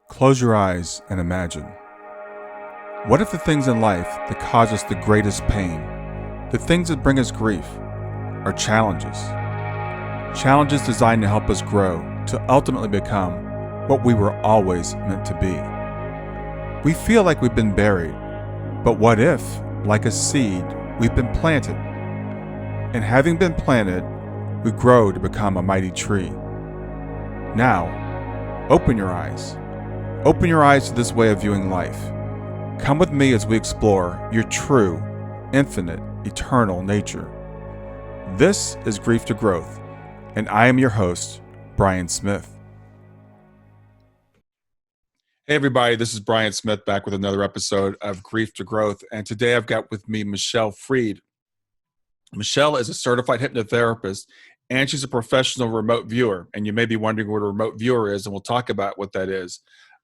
Close your eyes and imagine. What if the things in life that cause us the greatest pain, the things that bring us grief, are challenges? Challenges designed to help us grow, to ultimately become what we were always meant to be. We feel like we've been buried, but what if, like a seed, we've been planted? And having been planted, we grow to become a mighty tree. Now, open your eyes. Open your eyes to this way of viewing life. Come with me as we explore your true, infinite, eternal nature. This is Grief to Growth, and I am your host, Brian Smith. Hey everybody, this is Brian Smith back with another episode of Grief to Growth, and today I've got with me Michelle Freed. Michelle is a certified hypnotherapist, and she's a professional remote viewer, and you may be wondering what a remote viewer is, and we'll talk about what that is.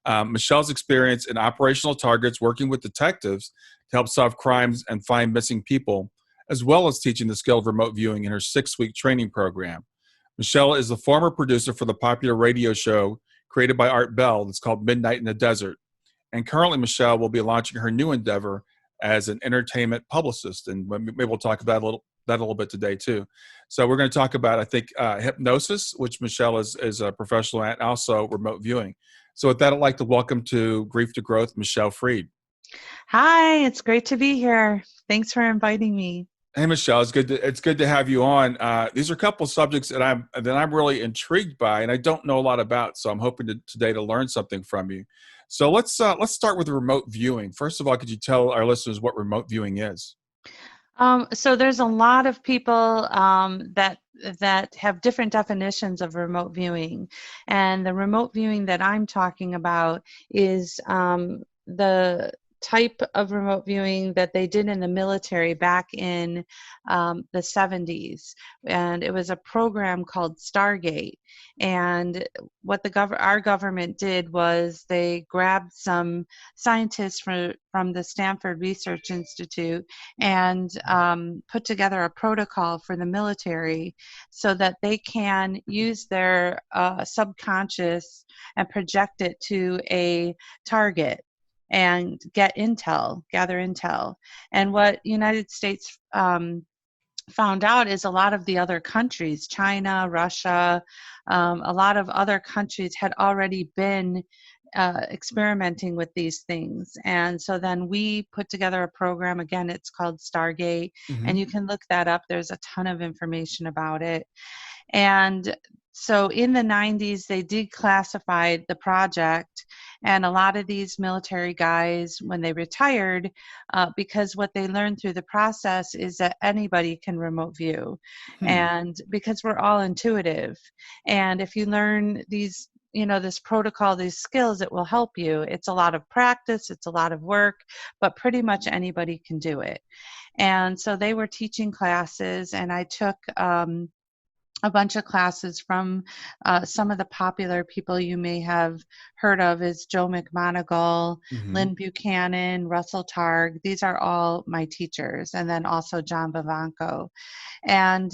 Michelle's experience in operational targets, working with detectives to help solve crimes and find missing people, as well as teaching the skill of remote viewing in her 6-week training program. Michelle is the former producer for the popular radio show created by Art Bell that's called Midnight in the Desert. And currently, Michelle will be launching her new endeavor as an entertainment publicist. And maybe we'll talk about that a little bit today, too. So we're going to talk about, I think, hypnosis, which Michelle is a professional at, and also remote viewing. So with that, I'd like to welcome to Grief to Growth, Michelle Freed. Hi, it's great to be here. Thanks for inviting me. Hey, Michelle, it's good to have you on. These are a couple of subjects that I'm really intrigued by, and I don't know a lot about. So I'm hoping today to learn something from you. So let's start with remote viewing. First of all, could you tell our listeners what remote viewing is? So there's a lot of people that have different definitions of remote viewing, and the remote viewing that I'm talking about is the type of remote viewing that they did in the military back in the 70s, and it was a program called Stargate. And what our government did was they grabbed some scientists from the Stanford Research Institute and put together a protocol for the military so that they can use their subconscious and project it to a target and gather intel. And what United States found out is a lot of the other countries, China, Russia, a lot of other countries had already been experimenting with these things. And so then we put together a program. Again, it's called Stargate, and you can look that up. There's a ton of information about it. And so in the 90s, they declassified the project, and a lot of these military guys, when they retired, because what they learned through the process is that anybody can remote view, and because we're all intuitive, and if you learn these, this protocol, these skills, it will help you. It's a lot of practice, it's a lot of work, but pretty much anybody can do it. And so they were teaching classes, and I took a bunch of classes from some of the popular people you may have heard of is Joe McMoneagle, Lynn Buchanan, Russell Targ. These are all my teachers, and then also John Vivanco. And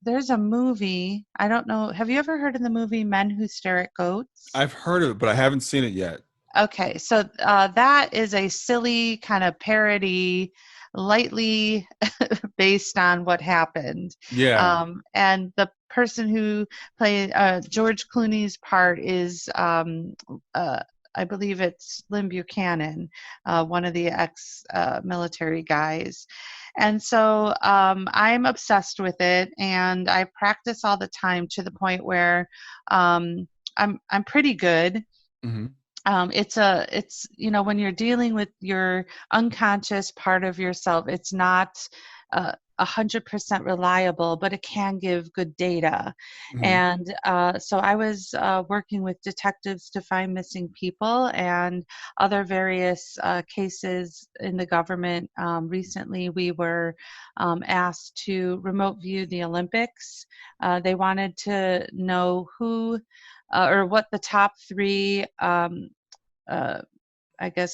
there's a movie, I don't know, have you ever heard of the movie Men Who Stare at Goats? I've heard of it, but I haven't seen it yet. Okay, so that is a silly kind of parody, lightly based on what happened. Yeah. And the person who played George Clooney's part is, I believe it's Lynn Buchanan, one of the ex-military guys. And so I'm obsessed with it, and I practice all the time to the point where I'm pretty good. It's when you're dealing with your unconscious part of yourself, it's not 100% reliable, but it can give good data. And so I was working with detectives to find missing people and other various cases in the government. Recently, we were asked to remote view the Olympics. They wanted to know who or what the top three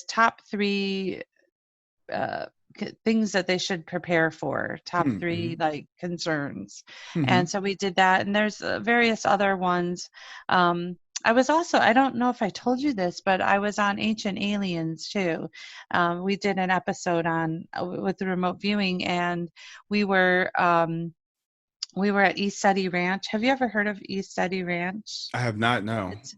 top three things that they should prepare for, top three like concerns. And so we did that, and there's various other ones. I was also, I don't know if I told you this, but I was on Ancient Aliens too. We did an episode on with the remote viewing, and we were um, we were at East Eddy Ranch. Have you ever heard of East Eddy Ranch? I have not. No. It's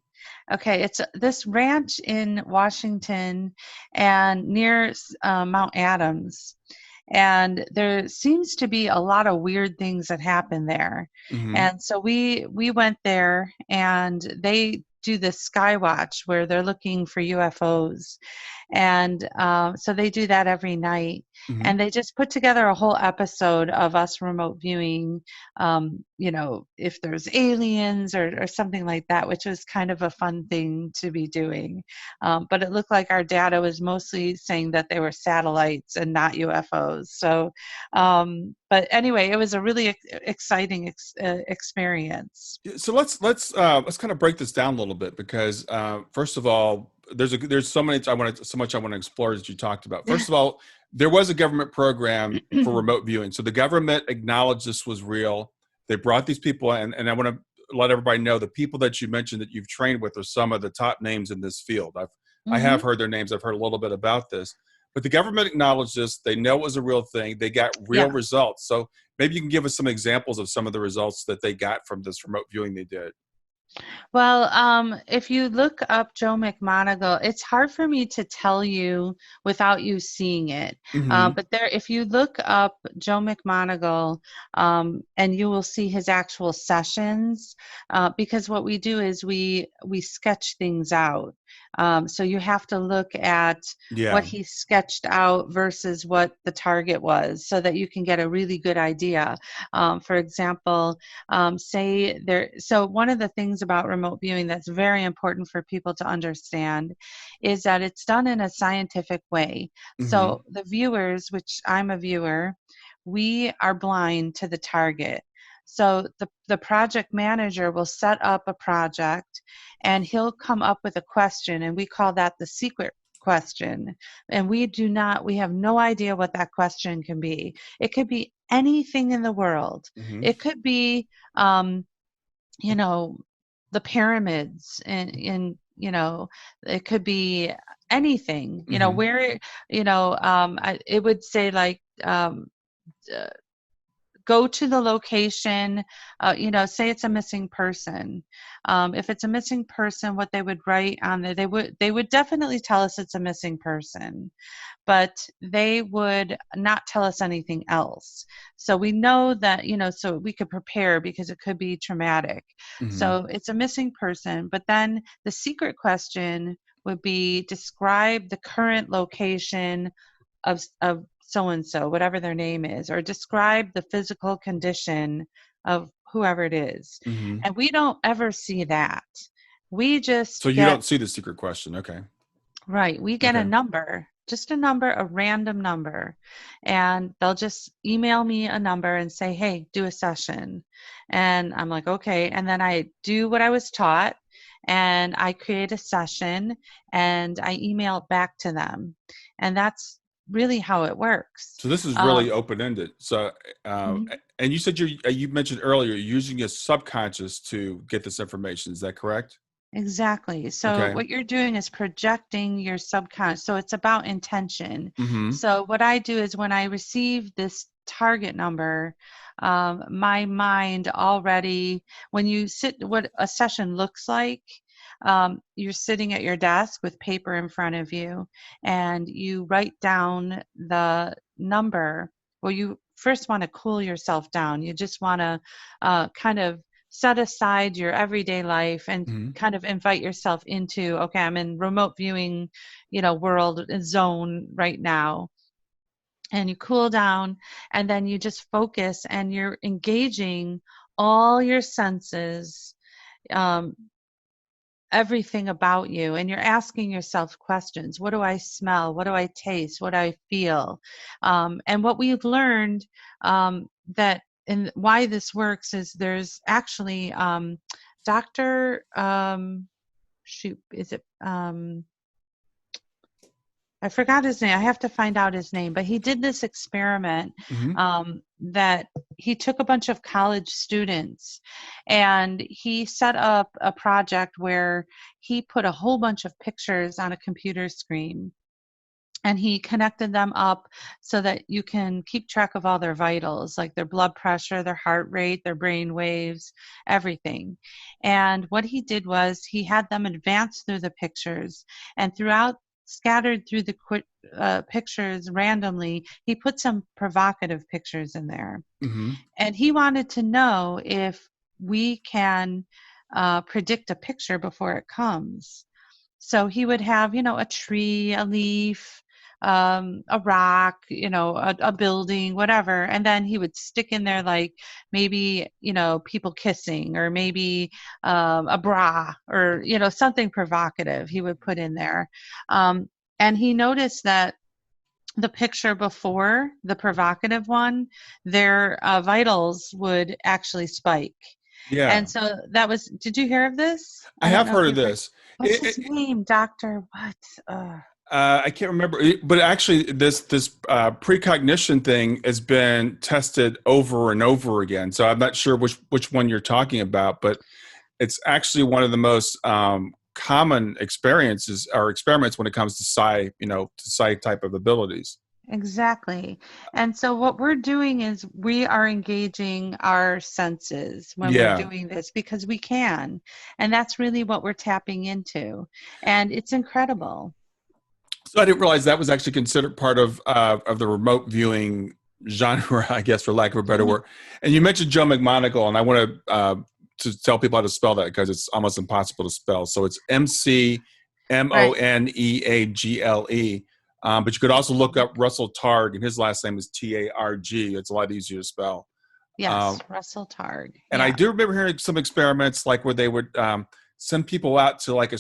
okay. It's this ranch in Washington and near Mount Adams. And there seems to be a lot of weird things that happen there. Hmm. And so we went there, and they do this sky watch where they're looking for UFOs. And so they do that every night. Hmm. And they just put together a whole episode of us remote viewing, if there's aliens or something like that, which was kind of a fun thing to be doing. But it looked like our data was mostly saying that they were satellites and not UFOs. So, but anyway, it was a really exciting experience. So let's kind of break this down a little bit because first of all, there's so much I want to explore as you talked about. First of all, there was a government program for remote viewing, so the government acknowledged this was real. They brought these people in, and I want to let everybody know the people that you mentioned that you've trained with are some of the top names in this field. I have Hmm. heard their names. I've heard a little bit about this, but the government acknowledged this. They know it was a real thing. They got real Yeah. results. So maybe you can give us some examples of some of the results that they got from this remote viewing they did. Well, if you look up Joe McMoneagle, it's hard for me to tell you without you seeing it. Hmm. But there, if you look up Joe McMoneagle, and you will see his actual sessions, because what we do is we sketch things out. So you have to look at what Yeah. he sketched out versus what the target was, so that you can get a really good idea. For example, say there, so one of the things about remote viewing that's very important for people to understand is that it's done in a scientific way. Hmm. So the viewers, which I'm a viewer, we are blind to the target. So the project manager will set up a project, and he'll come up with a question, and we call that the secret question. And we have no idea what that question can be. It could be anything in the world. Hmm. It could be, um, you know, the pyramids, and it could be anything. Hmm. Where, it would say like, uh, go to the location. Say it's a missing person. If it's a missing person, what they would write on there, they would definitely tell us it's a missing person, but they would not tell us anything else. So we know that, so we could prepare because it could be traumatic. Hmm. So it's a missing person, but then the secret question would be, describe the current location of so and so, whatever their name is, or describe the physical condition of whoever it is. Hmm. And we don't ever see that. We So just you get don't see the secret question. Okay. Right. We get a Okay. number, just a number, a random number. And they'll just email me a number and say, hey, do a session. And I'm like, okay. And then I do what I was taught, and I create a session, and I email it back to them. And that's really how it works. So this is really Um, open ended. So, mhm. and you said you mentioned earlier you're using your subconscious to get this information. Is that correct? Exactly. So Okay. what you're doing is projecting your subconscious. So it's about intention. Hmm. So what I do is, when I receive this target number, my mind already, when you sit, what a session looks like, you're sitting at your desk with paper in front of you, and you write down the number. Well, you first want to cool yourself down. You just want to kind of set aside your everyday life and Hmm. kind of invite yourself into, okay, I'm in remote viewing, world zone right now. And you cool down, and then you just focus, and you're engaging all your senses, um, everything about you, and you're asking yourself questions. What do I smell? What do I taste? What do I feel? And what we've learned, that and why this works, is there's actually, Dr. Shoot, is it I forgot his name. I have to find out his name, but he did this experiment Hmm. that he took a bunch of college students and he set up a project where he put a whole bunch of pictures on a computer screen and he connected them up so that you can keep track of all their vitals, like their blood pressure, their heart rate, their brain waves, everything. And what he did was he had them advance through the pictures, and throughout, scattered through the pictures randomly, he put some provocative pictures in there. Hmm. And he wanted to know if we can predict a picture before it comes. So he would have, a tree, a leaf, a rock, a building, whatever. And then he would stick in there like maybe, people kissing or maybe a bra or, something provocative he would put in there. And he noticed that the picture before the provocative one, their vitals would actually spike. Yeah, And so that was, did you hear of this? I I don't have know if heard of you've heard. this. What's his name? Doctor what? Uh, I can't remember, but actually, this precognition thing has been tested over and over again. So I'm not sure which one you're talking about, but it's actually one of the most common experiences or experiments when it comes to psi type of abilities. exactly. And so what we're doing is we are engaging our senses when we're Yeah. doing this because we can. And that's really what we're tapping into. And it's incredible. So I didn't realize that was actually considered part of the remote viewing genre, I guess, for lack of a better Mhm. word. And you mentioned Joe McMonagle, and I want to tell people how to spell that because it's almost impossible to spell. So it's Right. Mcmoneagle. But you could also look up Russell Targ, and his last name is Targ. It's a lot easier to spell. Yes, Um, Russell Targ. and I Yeah. do remember hearing some experiments like where they would send people out to like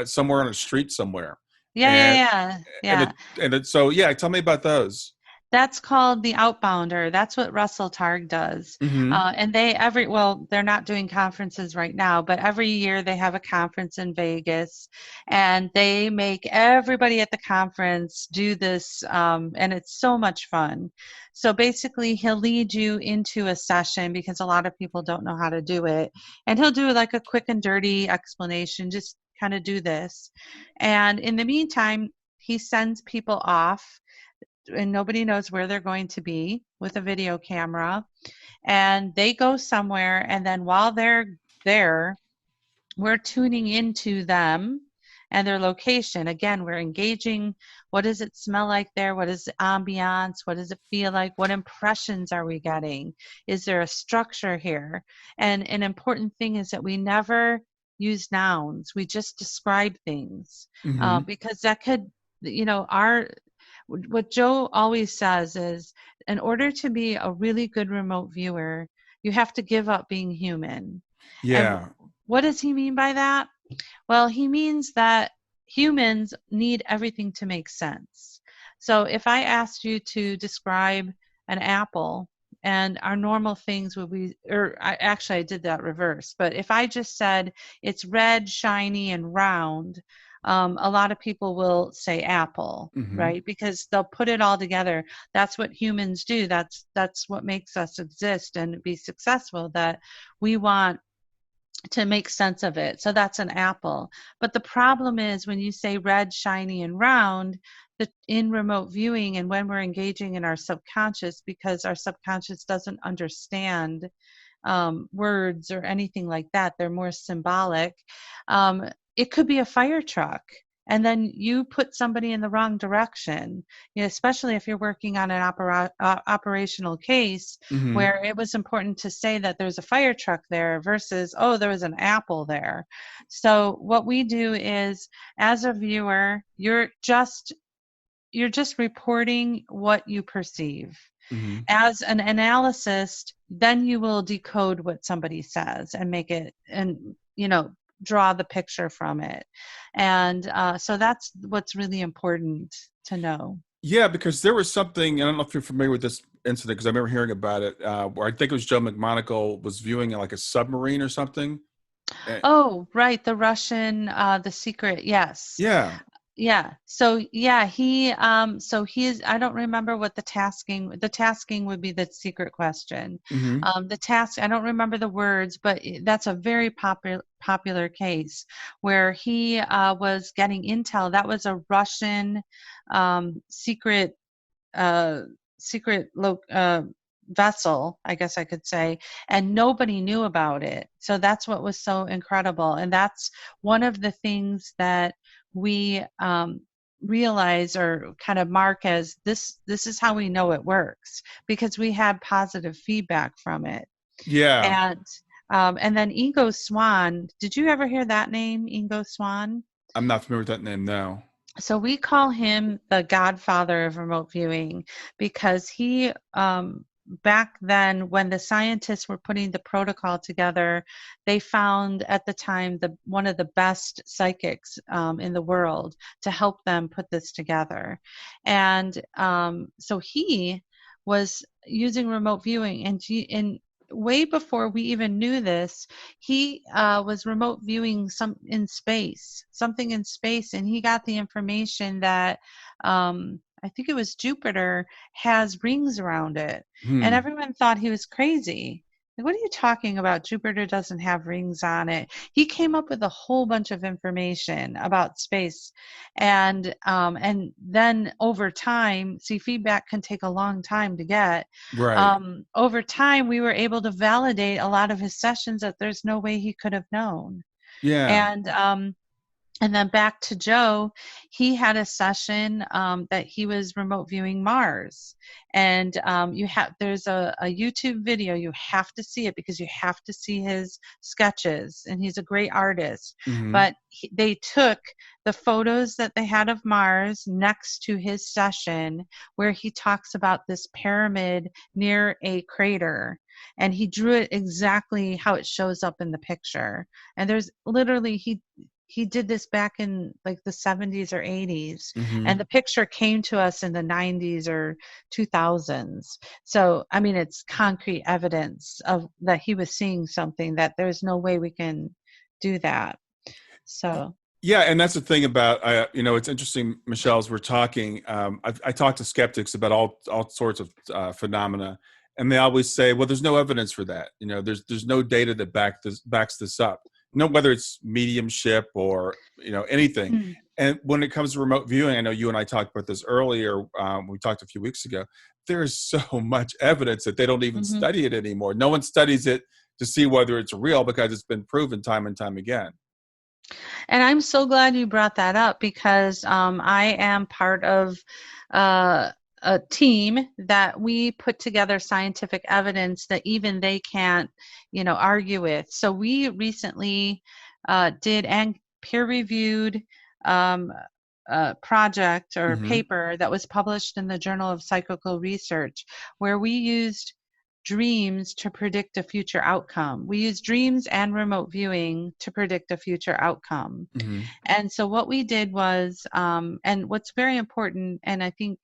somewhere on a street somewhere, Yeah, yeah, and yeah. and Yeah. so yeah, tell me about those. That's called the outbounder. That's what Russell Targ does. Hmm. And they're not doing conferences right now, but every year they have a conference in Vegas and they make everybody at the conference do this. And it's so much fun. So basically, he'll lead you into a session because a lot of people don't know how to do it. And he'll do like a quick and dirty explanation, just kind of do this. And in the meantime, he sends people off and nobody knows where they're going to be with a video camera and they go somewhere and then while they're there we're tuning into them and their location. Again, we're engaging. What does it smell like there? What is the ambiance? What does it feel like? What impressions are we getting? Is there a structure here? And an important thing is that we never use nouns. We just describe things Hmm. because that could, our what Joe always says is in order to be a really good remote viewer, you have to give up being human. And Yeah. what does he mean by that? Well, he means that humans need everything to make sense. So if I asked you to describe an apple, and our normal things would be, I did that reverse, but if I just said it's red, shiny, and round, a lot of people will say apple, Hmm. right? Because they'll put it all together. That's what humans do. That's what makes us exist and be successful. That we want to make sense of it. So that's an apple. But the problem is when you say red, shiny, and round, in remote viewing and when we're engaging in our subconscious, because our subconscious doesn't understand words or anything like that, they're more symbolic. It could be a fire truck. And then you put somebody in the wrong direction, especially if you're working on an operational case Hmm. where it was important to say that there's a fire truck there versus, oh, there was an apple there. So what we do is, as a viewer, you're just reporting what you perceive. Hmm. As an analyst, then you will decode what somebody says and make it and draw the picture from it. And so that's what's really important to know. Yeah, because there was something, I don't know if you're familiar with this incident because I remember hearing about it, where I think it was Joe McMonagle was viewing like a submarine or something. Uh, Oh, right, the Russian, the secret, yes. yeah. Yeah. So yeah, he is, I don't remember what the tasking would be the secret question. Hmm. The task, I don't remember the words, but that's a very popular case where he was getting intel. That was a Russian secret uh, vessel, I guess I could say, and nobody knew about it. So that's what was so incredible, and that's one of the things that we realize or kind of mark as this. This is how we know it works because we had positive feedback from it, Yeah, and then Ingo Swann. Did you ever hear that name, Ingo Swann? I'm not familiar with that name now. So we call him the godfather of remote viewing because he, back then, when the scientists were putting the protocol together, they found at the time one of the best psychics in the world to help them put this together. And so he was using remote viewing, and way before we even knew this, he was remote viewing something in space, and he got the information that I think it was Jupiter has rings around it, and Hmm. everyone thought he was crazy. Like, what are you talking about? Jupiter doesn't have rings on it. He came up with a whole bunch of information about space, and then over time, see, feedback can take a long time to get. Right. Over time, we were able to validate a lot of his sessions that there's no way he could have known. Yeah. And then back to Joe, he had a session that he was remote viewing Mars, and there's a YouTube video. You have to see it because you have to see his sketches, and he's a great artist. Hmm. But they took the photos that they had of Mars next to his session, where he talks about this pyramid near a crater, and he drew it exactly how it shows up in the picture. And there's literally he did this back in like the 70s or 80s, Hmm. and the picture came to us in the 90s or 2000s. So I mean, it's concrete evidence of that he was seeing something that there's no way we can do that. So Yeah, and that's the thing about it's interesting, Michelle. As we're talking, I talk to skeptics about all sorts of phenomena, and they always say, "Well, there's no evidence for that. There's no data that backs this up. Whether it's mediumship or anything." mm, And when it comes to remote viewing, I know you and I talked about this earlier. We talked a few weeks ago. There's so much evidence that they don't even mhm. study it anymore. No one studies it to see whether it's real because it's been proven time and time again. And I'm so glad you brought that up because I am part of uh, a team that we put together scientific evidence that even they can't, argue with. So we recently did and peer-reviewed um, project or Hmm. paper that was published in the Journal of Psychical Research, where we used dreams to predict a future outcome. We use dreams and remote viewing to predict a future outcome. Hmm. And so what we did was, and what's very important, and I think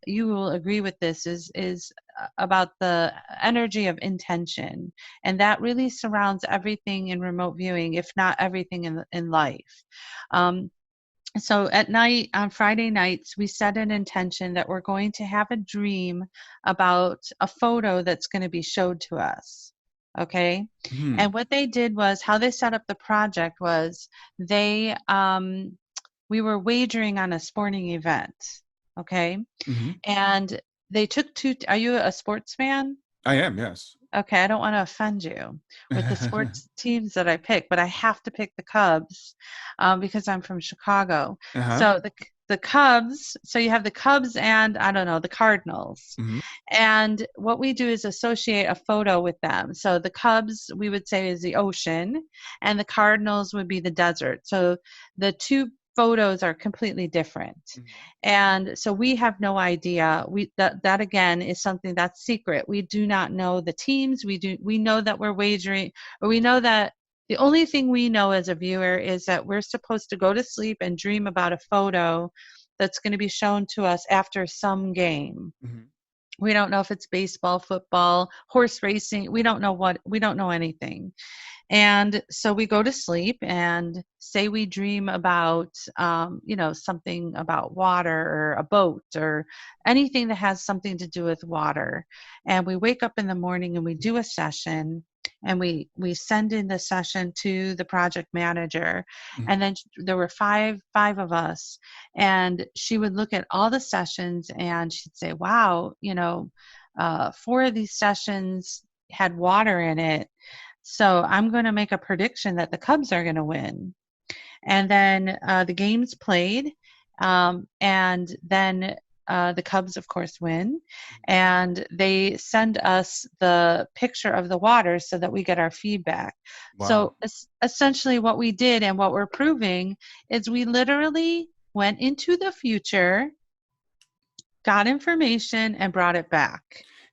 you will agree with this, is about the energy of intention, and that really surrounds everything in remote viewing, if not everything in life. Um, so at night, on Friday nights, we set an intention that we're going to have a dream about a photo that's going to be showed to us. Okay. Hmm. And what they did was, how they set up the project was, they we were wagering on a sporting event. Okay. Hmm. And they took two. Are you a sports fan? I am, yes. Okay, I don't want to offend you with the sports teams that I pick, but I have to pick the Cubs because I'm from Chicago. Uh-huh. So the Cubs. So you have the Cubs and, I don't know, the Cardinals. Hmm. And what we do is associate a photo with them. So the Cubs, we would say, is the ocean, and the Cardinals would be the desert. So the two photos are completely different. Hmm. And so we have no idea. That again is something that's secret. We do not know the teams. We know that we're wagering, or we know that the only thing we know as a viewer is that we're supposed to go to sleep and dream about a photo that's going to be shown to us after some game. Hmm. We don't know if it's baseball, football, horse racing. We don't know anything. And so we go to sleep and say we dream about, something about water or a boat or anything that has something to do with water. And we wake up in the morning and we do a session, and we send in the session to the project manager. Mhm. And then there were five of us, and she would look at all the sessions and she'd say, wow, four of these sessions had water in it, so I'm going to make a prediction that the Cubs are going to win. And then the game's played, and then the Cubs, of course, win. And they send us the picture of the water so that we get our feedback. Wow. So essentially, what we did and what we're proving is we literally went into the future, got information, and brought it back.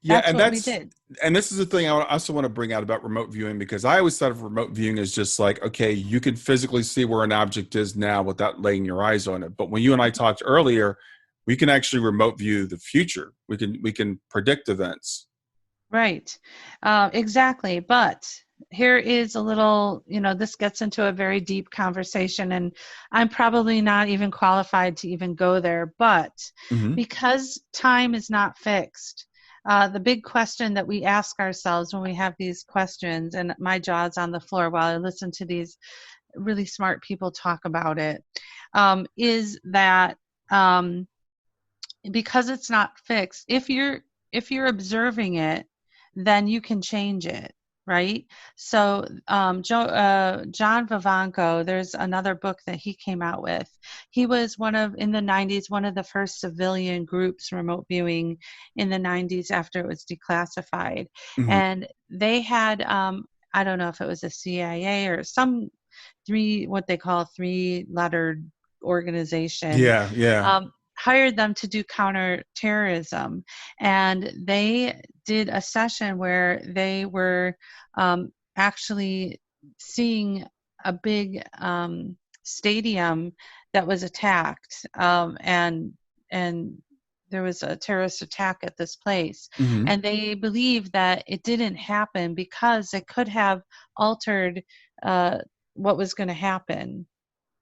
Yeah, That's what we did. and this is the thing I also want to bring out about remote viewing, because I always thought of remote viewing as just like, okay, you can physically see where an object is now without laying your eyes on it. But when you and I talked earlier, we can actually remote view the future. We can predict events. Right. Exactly. But here is a little, this gets into a very deep conversation, and I'm probably not even qualified to even go there. But Hmm. because time is not fixed, the big question that we ask ourselves when we have these questions, and my jaw's on the floor while I listen to these really smart people talk about it, is that because it's not fixed, if you're observing it, then you can change it, right? So John Vivanco, there's another book that he came out with. He was in the 90s, one of the first civilian groups remote viewing in the 90s after it was declassified. Hmm. And they had, I don't know if it was a CIA or some what they call three-lettered organization, Yeah, yeah. hired them to do counterterrorism. And they did a session where they were actually seeing a big stadium that was attacked, and there was a terrorist attack at this place. Hmm. And they believe that it didn't happen because it could have altered uh, what was going to happen.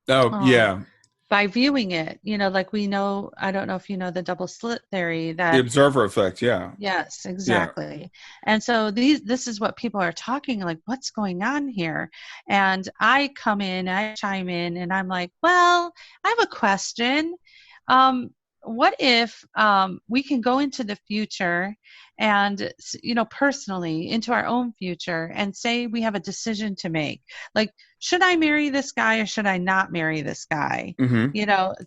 Oh, Um, yeah. by viewing it, like we know, I don't know if you know the double slit theory The that, observer effect. Yeah, yes, yeah. exactly. And so this is what people are talking, like, what's going on here? And I chime in, and I'm like, well, I have a question. Um, what if we can go into the future and, personally into our own future, and say we have a decision to make, like, should I marry this guy or should I not marry this guy? Hmm.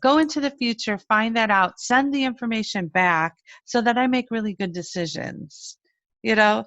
Go into the future, find that out, send the information back so that I make really good decisions. Yeah,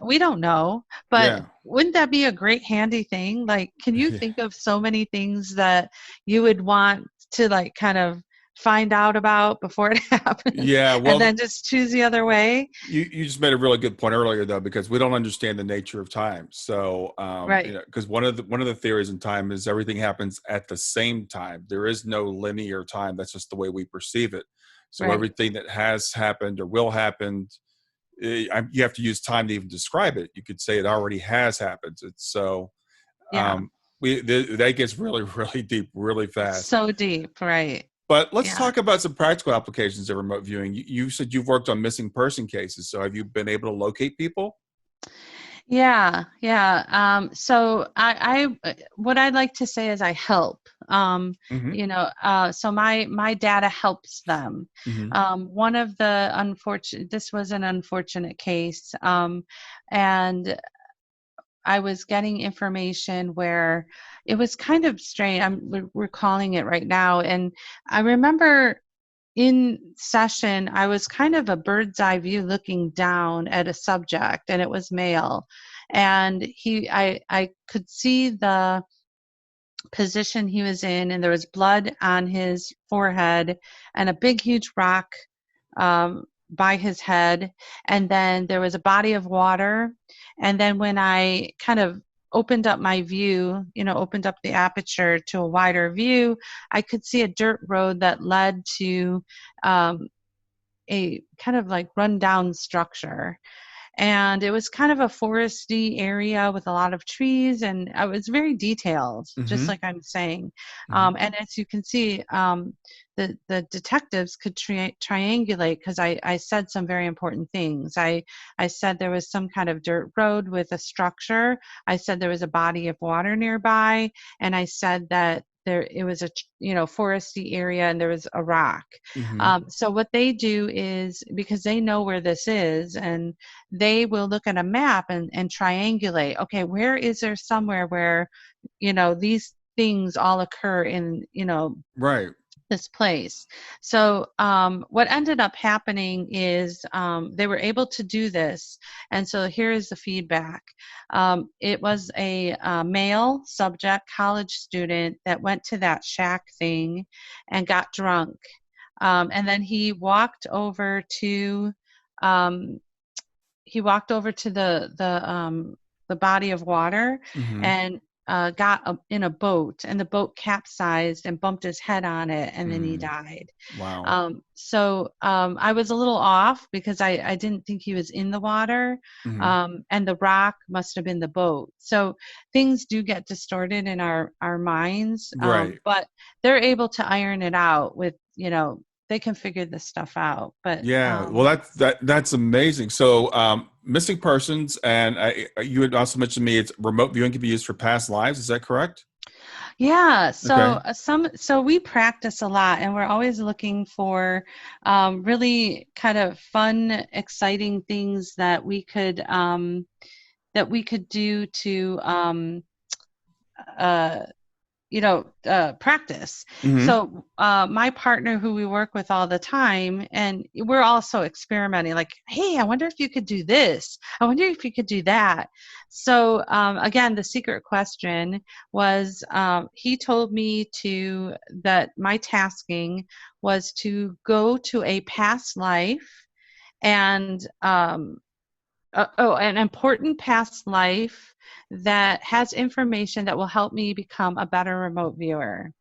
We don't know, but yeah. wouldn't that be a great handy thing? Like, can you Yeah. think of so many things that you would want to, like, kind of find out about before it happens, Yeah, and well, then just choose the other way? you just made a really good point earlier, though, because we don't understand the nature of time. So, Right, because one of the theories in time is everything happens at the same time. There is no linear time. That's just the way we perceive it. So right. everything that has happened or will happen, you have to use time to even describe it. You could say it already has happened. It's so Yeah. that gets really really deep really fast. So deep, right. But let's Yeah. talk about some practical applications of remote viewing. You said you've worked on missing person cases. So have you been able to locate people? Yeah, yeah. So what I'd like to say is I help. Hmm. So my data helps them. Hmm. One of the unfortunate, this was an unfortunate case, and I was getting information where it was kind of strange. I'm recalling it right now, and I remember in session, I was kind of a bird's eye view looking down at a subject, and it was male. And I could see the position he was in, and there was blood on his forehead and a big, huge rock by his head. And then there was a body of water. And then when I kind of opened up my view, opened up the aperture to a wider view, I could see a dirt road that led to a kind of like rundown structure. and it was kind of a foresty area with a lot of trees, and it was very detailed, just Mm-hmm. like I'm saying. Mm-hmm. And as you can see, the detectives could triangulate, because I said some very important things. I said there was some kind of dirt road with a structure. I said there was a body of water nearby, and I said that there it was a foresty area, and there was a rock. Mm-hmm. So what they do is, because they know where this is, and they will look at a map and triangulate. Okay, where is there somewhere where these things all occur in Right. this place. So what ended up happening is they were able to do this. And so here is the feedback. It was a male subject, college student, that went to that shack thing and got drunk. And then um, he walked over to the body of water, Mm-hmm. and got in a boat, and the boat capsized and bumped his head on it, and then he Mm. died. Wow. I was a little off, because I didn't think he was in the water, Mm-hmm. and the rock must have been the boat. So things do get distorted in our minds, Right. but they're able to iron it out with, they can figure this stuff out. But Yeah, well, that's amazing. So, missing persons, and you had also mentioned to me it's remote viewing can be used for past lives. Is that correct? yeah, Okay. so we practice a lot, and we're always looking for really kind of fun, exciting things that we could do to uh, practice. Mm-hmm. So my partner, who we work with all the time, and we're also experimenting, like, hey, I wonder if you could do this. I wonder if you could do that. So again, the secret question was, he told me that my tasking was to go to a past life, and an important past life that has information that will help me become a better remote viewer.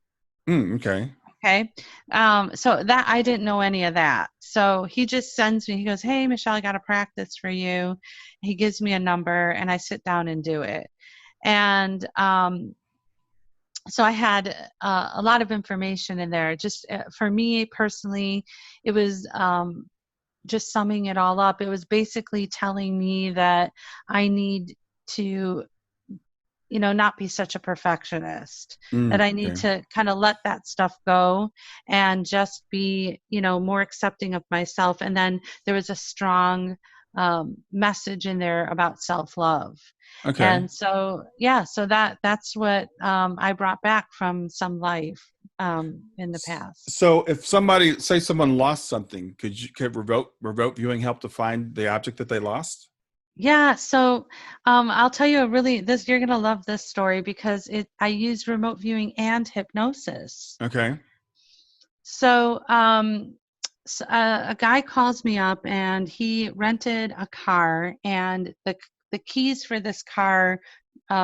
Mm, okay. Okay. So that I didn't know any of that. So he just sends me, he goes, hey, Michelle, I got a practice for you. He gives me a number, and I sit down and do it. And so I had a lot of information in there. Just for me personally, it was just summing it all up. It was basically telling me that I need to, not be such a perfectionist, Mm, that I need okay. to kind of let that stuff go and just be, more accepting of myself. And then there was a strong message in there about self-love. Okay. And so, yeah, so that's what I brought back from some life in the past. So, if somebody say someone lost something, could remote viewing help to find the object that they lost? Yeah, so I'll tell you a really this you're gonna love this story, because I use remote viewing and hypnosis. Okay. So, a guy calls me up, and he rented a car, and the keys for this car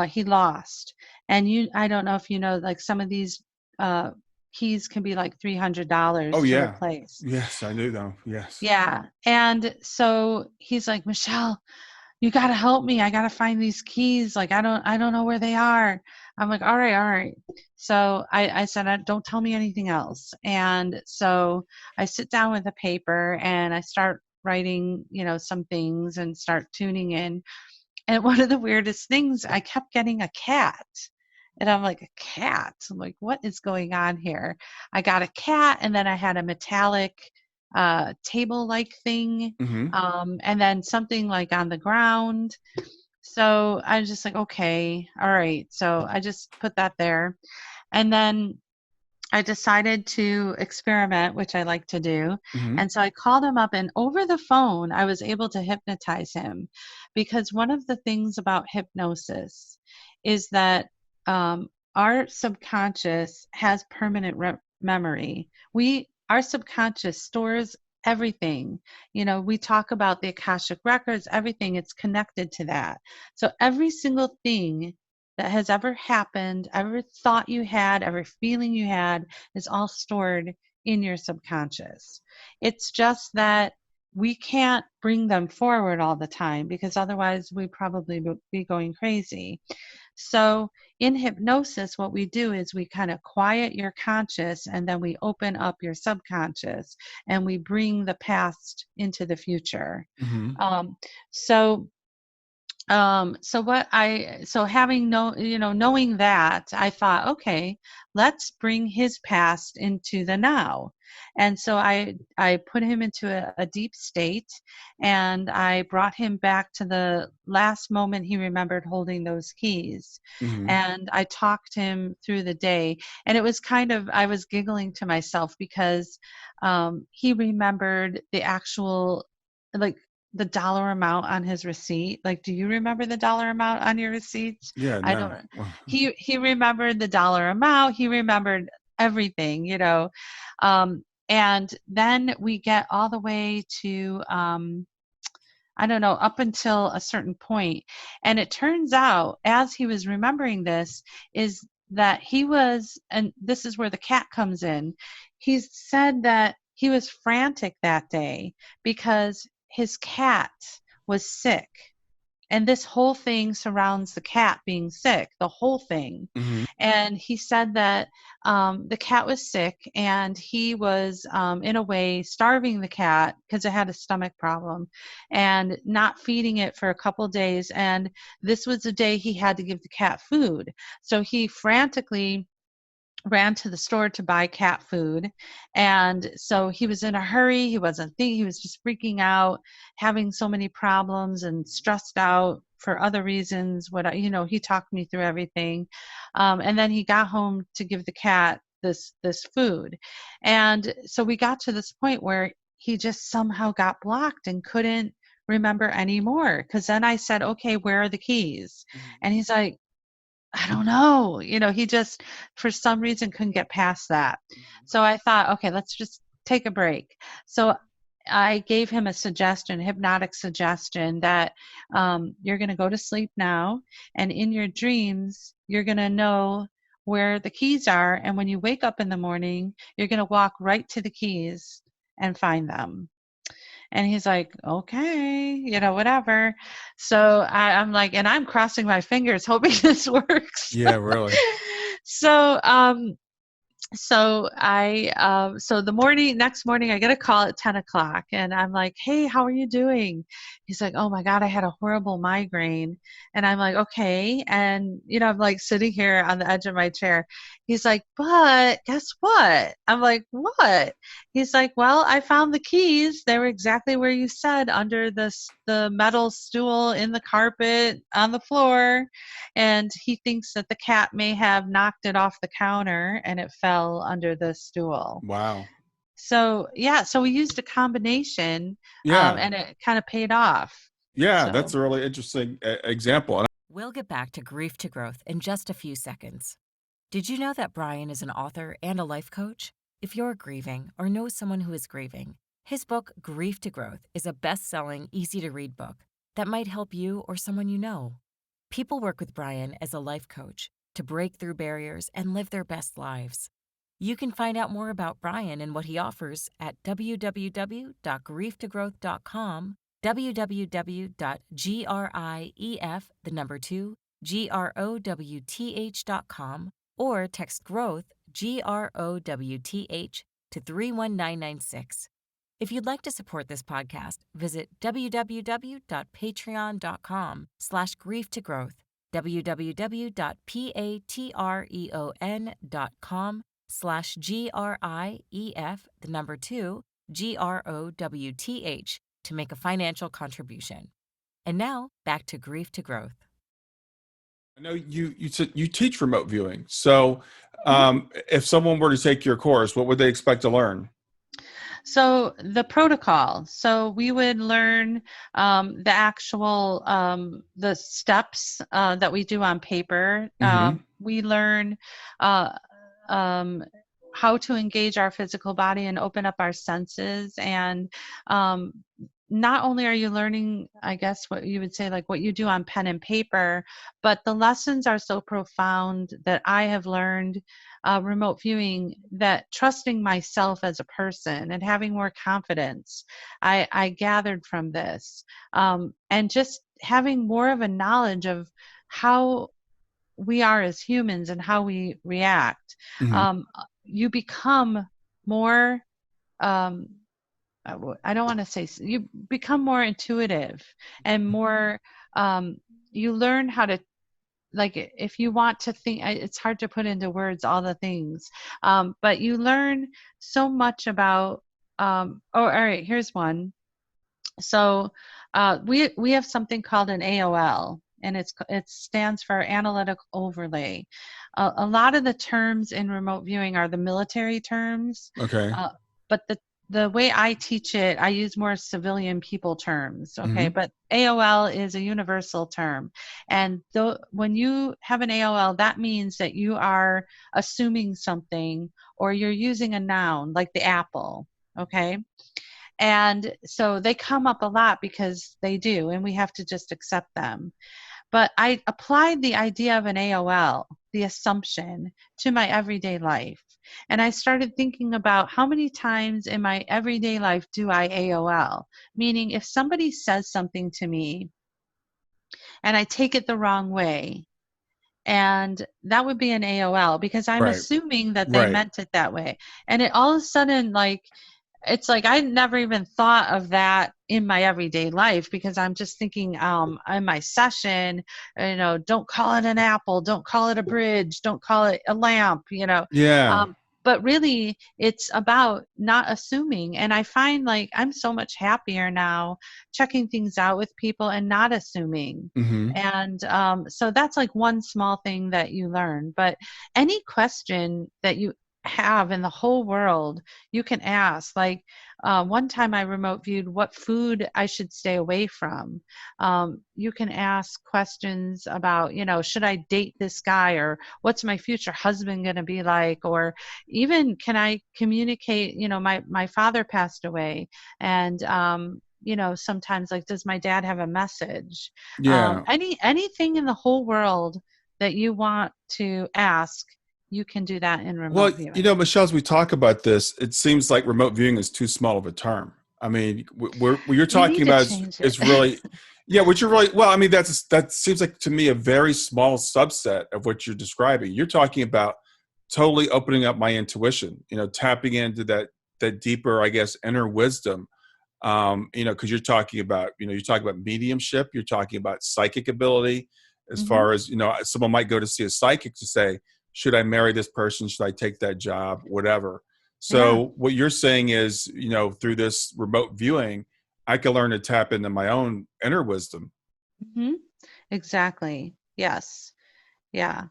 he lost. And I don't know if you know, like, some of these uh, keys can be like Oh $300 to yeah. replace. Yes, I knew though. Yes. Yeah, and so he's like, Michelle, you got to help me. I got to find these keys. Like, I don't know where they are. I'm like, all right, all right. So I said, don't tell me anything else. And so I sit down with a paper, and I start writing, some things, and start tuning in. And one of the weirdest things, I kept getting a cat. And I'm like, a cat? I'm like, what is going on here? I got a cat, and then I had a metallic table like thing, Mm-hmm. and then something like on the ground. So I was just like, okay, all right. So I just put that there. And then I decided to experiment, which I like to do. Mm-hmm. And so I called him up, and over the phone, I was able to hypnotize him, because one of the things about hypnosis is that our subconscious has permanent memory. Our subconscious stores everything. We talk about the Akashic records, everything, it's connected to that. So every single thing that has ever happened, every thought you had, every feeling you had, is all stored in your subconscious. It's just that we can't bring them forward all the time because otherwise we probably would be going crazy. So in hypnosis, what we do is we kind of quiet your conscious and then we open up your subconscious and we bring the past into the future. Mm-hmm. Um, so so having knowing that, I thought, okay, let's bring his past into the now. And so I put him into a deep state, and I brought him back to the last moment he remembered holding those keys. Mm-hmm. And I talked him through the day, and it was kind of, I was giggling to myself because he remembered the actual, like, the dollar amount on his receipt. Like, do you remember the dollar amount on your receipts? Yeah, I no. don't. He remembered the dollar amount. He remembered everything, and then we get all the way to I don't know, up until a certain point. And it turns out, as he was remembering this, is that he was, and this is where the cat comes in. He said that he was frantic that day because his cat was sick. And this whole thing surrounds the cat being sick, the whole thing. Mm-hmm. And he said that the cat was sick and he was, in a way, starving the cat because it had a stomach problem and not feeding it for a couple days. And this was the day he had to give the cat food. So he frantically ran to the store to buy cat food, and so he was in a hurry. He wasn't thinking, he was just freaking out, having so many problems and stressed out for other reasons. He talked me through everything, and then he got home to give the cat this food. And so we got to this point where he just somehow got blocked and couldn't remember anymore, because then I said, okay, where are the keys? Mm-hmm. And he's like, I don't know. He just, for some reason, couldn't get past that. So I thought, okay, let's just take a break. So I gave him a suggestion, hypnotic suggestion, that you're going to go to sleep now, and in your dreams, you're going to know where the keys are. And when you wake up in the morning, you're going to walk right to the keys and find them. And he's like, okay, whatever. So I'm like, and I'm crossing my fingers, hoping this works. Yeah, really. so so the next morning I get a call at 10 o'clock, and I'm like, hey, how are you doing? He's like, oh my God, I had a horrible migraine. And I'm like, okay. And I'm like sitting here on the edge of my chair. He's like, but guess what? I'm like, what? He's like, well, I found the keys. They were exactly where you said, under the metal stool, in the carpet, on the floor. And he thinks that the cat may have knocked it off the counter and it fell under the stool. Wow. So yeah, so we used a combination, Yeah. and it kind of paid off. Yeah, that's So a really interesting example. We'll get back to grief to growth in just a few seconds. Did you know that Brian is an author and a life coach? If you're grieving or know someone who is grieving, his book, Grief to Growth, is a best-selling, easy-to-read book that might help you or someone you know. People work with Brian as a life coach to break through barriers and live their best lives. You can find out more about Brian and what he offers at www.grieftogrowth.com, www.grief2growth.com, or text growth, GROWTH, to 31996. If you'd like to support this podcast, visit www.patreon.com/grieftogrowth, www.patreon.com/GRIEF2GROWTH, to make a financial contribution. And now, back to Grief to Growth. I know you teach remote viewing. So, mhm. if someone were to take your course, what would they expect to learn? So the protocol. So we would learn the actual the steps that we do on paper. Mm-hmm. We learn uh, um, how to engage our physical body and open up our senses, and not only are you learning, I guess what you would say, like what you do on pen and paper, but the lessons are so profound that I have learned remote viewing, that trusting myself as a person and having more confidence, I gathered from this, and just having more of a knowledge of how we are as humans and how we react. Hmm. You become more, um, I don't want to say, you become more intuitive and more, um, you learn how to, like, if you want to think, it's hard to put into words all the things, but you learn so much about, oh, all right, here's one. So we have something called an AOL, and it stands for analytic overlay. A lot of the terms in remote viewing are the military terms, Okay. uh, but the way I teach it, I use more civilian people terms. Okay, Hmm. but AOL is a universal term, and when you have an AOL, that means that you are assuming something, or you're using a noun like the apple. Okay, and so they come up a lot because they do, and we have to just accept them. But I applied the idea of an AOL, the assumption, to my everyday life. And I started thinking about how many times in my everyday life do I AOL? Meaning, if somebody says something to me and I take it the wrong way, and that would be an AOL because I'm Right. assuming that they Right. meant it that way. And it all of a sudden, like, it's like I never even thought of that in my everyday life because I'm just thinking in my session, don't call it an apple, don't call it a bridge, don't call it a lamp, Yeah. but really it's about not assuming. And I find like I'm so much happier now checking things out with people and not assuming. Hmm. And so that's like one small thing that you learn. But any question that you have in the whole world, you can ask. Like one time I remote viewed what food I should stay away from. You can ask questions about, should I date this guy, or what's my future husband going to be like, or even can I communicate, my father passed away, and sometimes, like, does my dad have a message? Yeah. Anything in the whole world that you want to ask, you can do that in Well, remote viewing. Michelle, as we talk about this, it seems like remote viewing is too small of a term. I mean, what you're We talking need to about change it. is really, yeah, what you're really, well, I mean, that seems like to me a very small subset of what you're describing. You're talking about totally opening up my intuition, tapping into that deeper, I guess, inner wisdom. Because you're talking about mediumship, you're talking about psychic ability, as Hmm. far as, someone might go to see a psychic to say, should I marry this person? Should I take that job? Whatever. Yeah. So what you're saying is, through this remote viewing, I can learn to tap into my own inner wisdom. Hmm. Exactly. Yes. Yeah.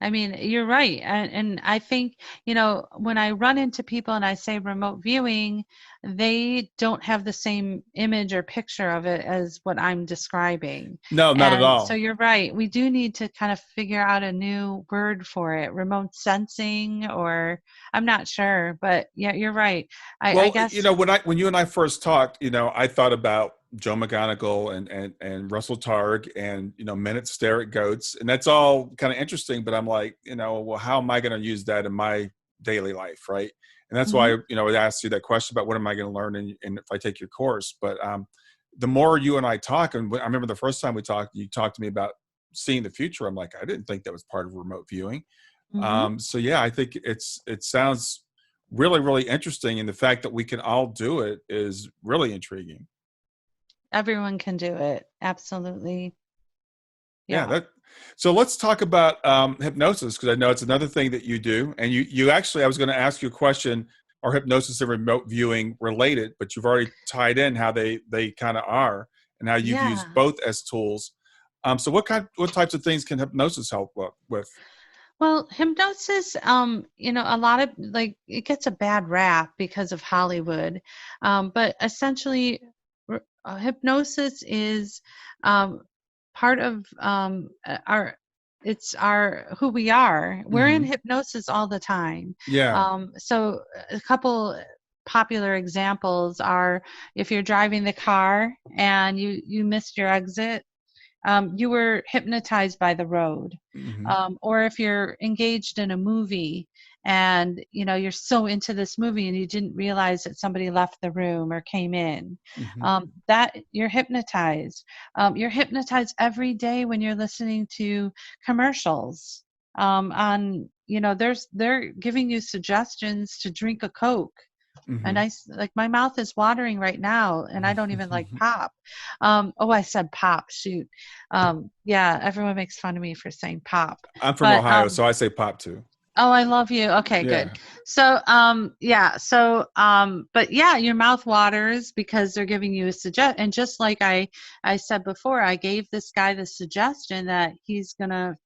I mean, you're right. And I think, when I run into people and I say remote viewing, they don't have the same image or picture of it as what I'm describing. No, not at And so all. you're right. We do need to kind of figure out a new word for it, remote sensing, or I'm not sure, but yeah, you're right. I Well, guess. when you and I first talked, I thought about Joe McGonigal and Russell Targ and men that stare at goats, and that's all kind of interesting. But I'm like, well, how am I going to use that in my daily life, right? And that's Hmm. why I asked you that question about what am I going to learn, and if I take your course. But the more you and I talk, and I remember the first time we talked, you talked to me about seeing the future. I'm like, I didn't think that was part of remote viewing. Hmm. So yeah, I think it sounds really, really interesting, and the fact that we can all do it is really intriguing. Everyone can do it. Absolutely. Yeah, Yeah. so let's talk about hypnosis, because I know it's another thing that you do. And you actually, I was going to ask you a question: are hypnosis and remote viewing related? But you've already tied in how they kind of are, and how you've used Yeah. both as tools. So what types of things can hypnosis help with? Well, hypnosis, a lot of, like, it gets a bad rap because of Hollywood. But essentially, hypnosis is um, part of it's our who we are. We're in Hmm. hypnosis all the time. Yeah. So a couple. popular examples are if you're driving the car and you missed your exit, you were hypnotized by the road. Mm-hmm. Or if you're engaged in a movie and you're so into this movie and you didn't realize that somebody left the room or came in, Mm-hmm. that you're hypnotized. You're hypnotized every day when you're listening to commercials. On they're giving you suggestions to drink a Coke. And Mm-hmm. like my mouth is watering right now, and I don't even like pop. Oh, I said pop. Shoot. Yeah, everyone makes fun of me for saying pop, I'm from but Ohio, so I say pop too. oh, I love you. Okay, good. Yeah. So, yeah. So, but yeah, your mouth waters because they're giving you a suggest. And just like I said before, I gave this guy the suggestion that he's gonna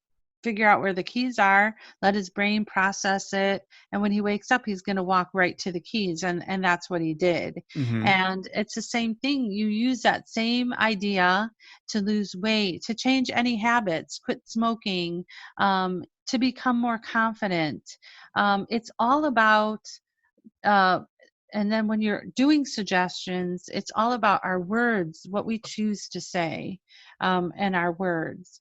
figure out where the keys are, let his brain process it, and when he wakes up he's going to walk right to the keys, and that's what he did. Mm-hmm. And it's the same thing. You use that same idea to lose weight, to change any habits, quit smoking, to become more confident. It's all about uh, and then when you're doing suggestions, it's all about our words, what we choose to say, and our words.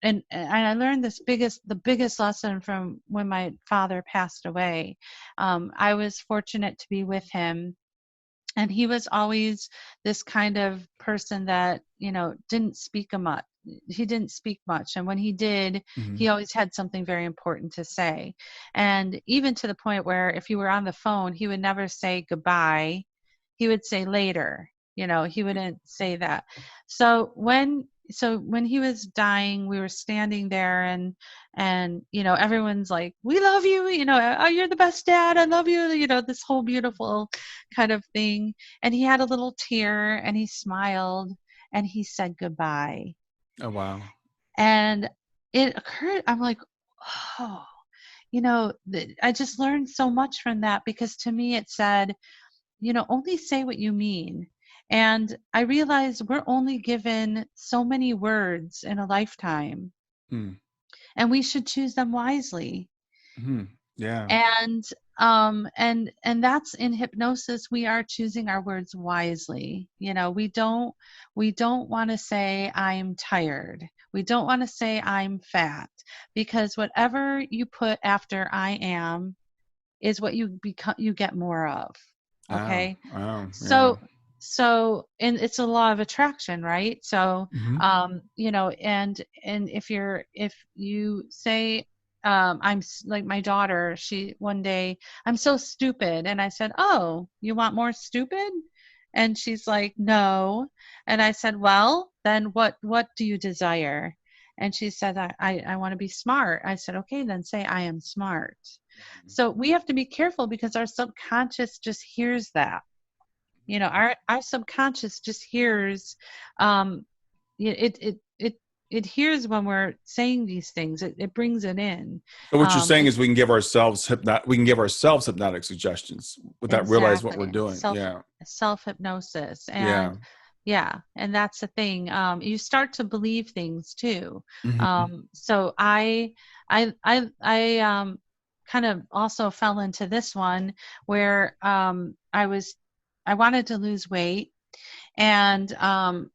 And I learned the biggest lesson from when my father passed away. I was fortunate to be with him, and he was always this kind of person that didn't speak a much. He didn't speak much, and when he did, Mm-hmm. he always had something very important to say. And even to the point where if you were on the phone, he would never say goodbye. He would say later. He wouldn't say that. So when he was dying, we were standing there, and everyone's like, we love you, oh, you're the best dad, I love you, this whole beautiful kind of thing. And he had a little tear and he smiled and he said goodbye. Oh wow. And it occurred, I'm like, oh, I just learned so much from that, because to me it said, only say what you mean. And I realized we're only given so many words in a lifetime, Mm. and we should choose them wisely. Mm-hmm. Yeah. And that's in hypnosis. We are choosing our words wisely. We don't want to say I'm tired. We don't want to say I'm fat, because whatever you put after I am is what you become, you get more of. Oh. Okay. Oh. Yeah. So and it's a law of attraction, right? So Mm-hmm. and if you say, like my daughter, she one day, I'm so stupid, and I said, oh, you want more stupid? And she's like, no. And I said, well, then what do you desire? And she said, I want to be smart. I said, okay, then say I am smart. So we have to be careful, because our subconscious just hears that. Our subconscious just hears, it hears when we're saying these things. It brings it in. So what you're saying It is we can give ourselves hypnotic suggestions without realize what we're Exactly. doing. Yeah. Self hypnosis. Yeah. And yeah, and that's the thing. You start to believe things too. Mm-hmm. So I kind of also fell into this one where I wanted to lose weight. And